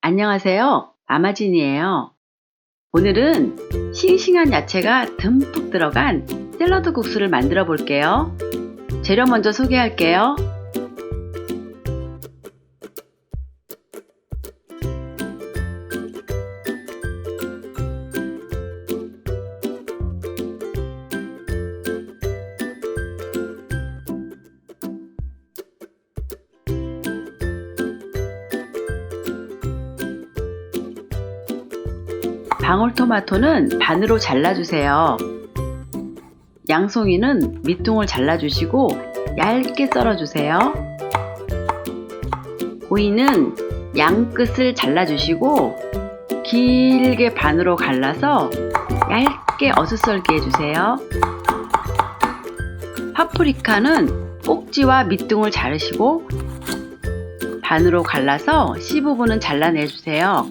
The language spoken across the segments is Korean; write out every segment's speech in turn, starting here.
안녕하세요. 마마진이에요. 오늘은 싱싱한 야채가 듬뿍 들어간 샐러드 국수를 만들어 볼게요. 재료 먼저 소개할게요. 방울토마토는 반으로 잘라주세요. 양송이는 밑둥을 잘라주시고 얇게 썰어주세요. 오이는 양끝을 잘라주시고 길게 반으로 갈라서 얇게 어슷썰게 해주세요. 파프리카는 꼭지와 밑둥을 자르시고 반으로 갈라서 씨 부분은 잘라내주세요.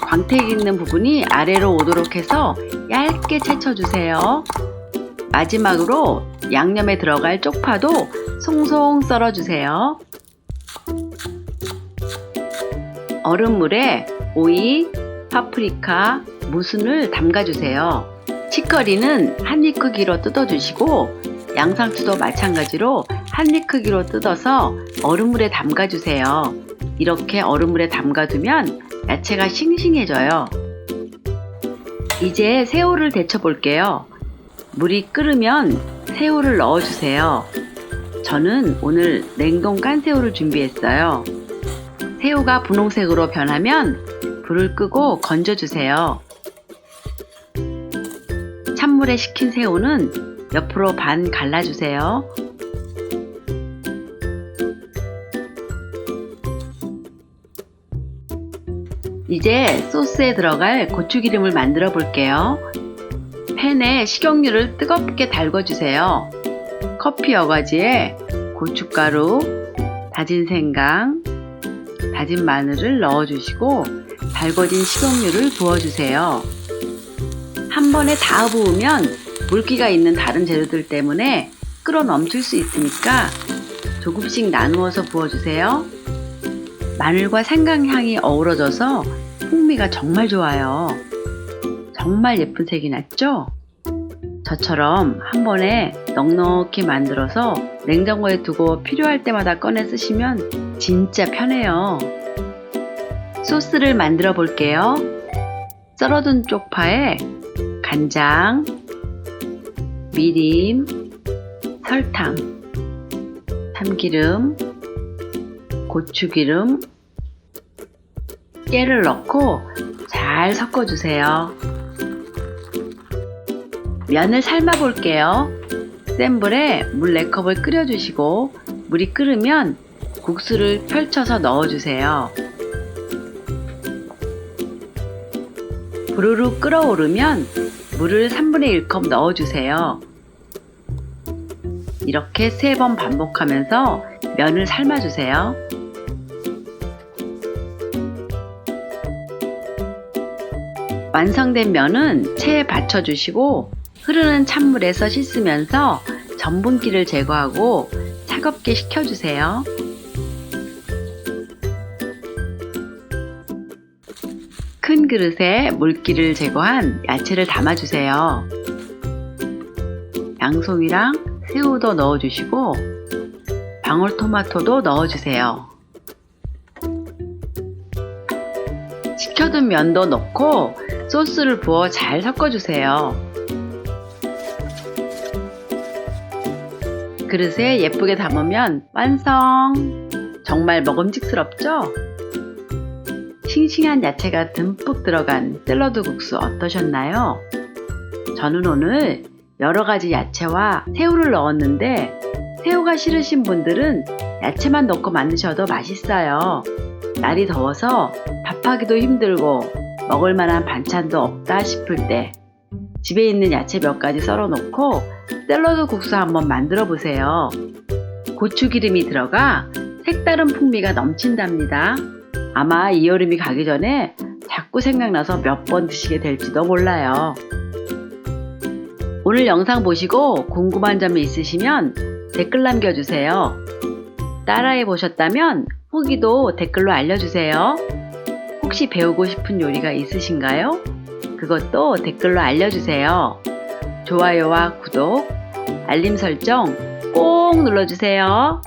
광택 있는 부분이 아래로 오도록 해서 얇게 채쳐주세요. 마지막으로 양념에 들어갈 쪽파도 송송 썰어주세요. 얼음물에 오이, 파프리카, 무순을 담가주세요. 치커리는 한 입 크기로 뜯어주시고 양상추도 마찬가지로 한 입 크기로 뜯어서 얼음물에 담가주세요. 이렇게 얼음물에 담가두면 야채가 싱싱해져요. 이제 새우를 데쳐 볼게요. 물이 끓으면 새우를 넣어주세요. 저는 오늘 냉동 깐새우를 준비했어요. 새우가 분홍색으로 변하면 불을 끄고 건져주세요. 찬물에 식힌 새우는 옆으로 반 갈라주세요. 이제 소스에 들어갈 고추기름을 만들어 볼게요. 팬에 식용유를 뜨겁게 달궈주세요. 커피 여과지에 고춧가루, 다진 생강, 다진 마늘을 넣어주시고 달궈진 식용유를 부어주세요. 한 번에 다 부으면 물기가 있는 다른 재료들 때문에 끓어 넘칠 수 있으니까 조금씩 나누어서 부어주세요. 마늘과 생강 향이 어우러져서 풍미가 정말 좋아요. 정말 예쁜 색이 났죠? 저처럼 한 번에 넉넉히 만들어서 냉장고에 두고 필요할 때마다 꺼내 쓰시면 진짜 편해요. 소스를 만들어 볼게요. 썰어둔 쪽파에 간장, 미림, 설탕, 참기름, 고추기름, 깨를 넣고 잘 섞어주세요. 면을 삶아 볼게요. 센 불에 물 4컵을 끓여주시고 물이 끓으면 국수를 펼쳐서 넣어주세요. 부르르 끓어오르면 물을 3분의 1컵 넣어주세요. 이렇게 3번 반복하면서 면을 삶아주세요. 완성된 면은 체에 받쳐주시고 흐르는 찬물에서 씻으면서 전분기를 제거하고 차갑게 식혀주세요. 큰 그릇에 물기를 제거한 야채를 담아주세요. 양송이랑 새우도 넣어주시고 방울토마토도 넣어주세요. 식혀둔 면도 넣고 소스를 부어 잘 섞어주세요. 그릇에 예쁘게 담으면 완성! 정말 먹음직스럽죠? 싱싱한 야채가 듬뿍 들어간 샐러드 국수 어떠셨나요? 저는 오늘 여러가지 야채와 새우를 넣었는데 새우가 싫으신 분들은 야채만 넣고 만드셔도 맛있어요. 날이 더워서 밥하기도 힘들고 먹을 만한 반찬도 없다 싶을 때 집에 있는 야채 몇 가지 썰어 놓고 샐러드 국수 한번 만들어 보세요. 고추기름이 들어가 색다른 풍미가 넘친답니다. 아마 이 여름이 가기 전에 자꾸 생각나서 몇 번 드시게 될지도 몰라요. 오늘 영상 보시고 궁금한 점이 있으시면 댓글 남겨주세요. 따라해 보셨다면 후기도 댓글로 알려주세요. 혹시 배우고 싶은 요리가 있으신가요? 그것도 댓글로 알려주세요. 좋아요와 구독, 알림 설정 꼭 눌러주세요.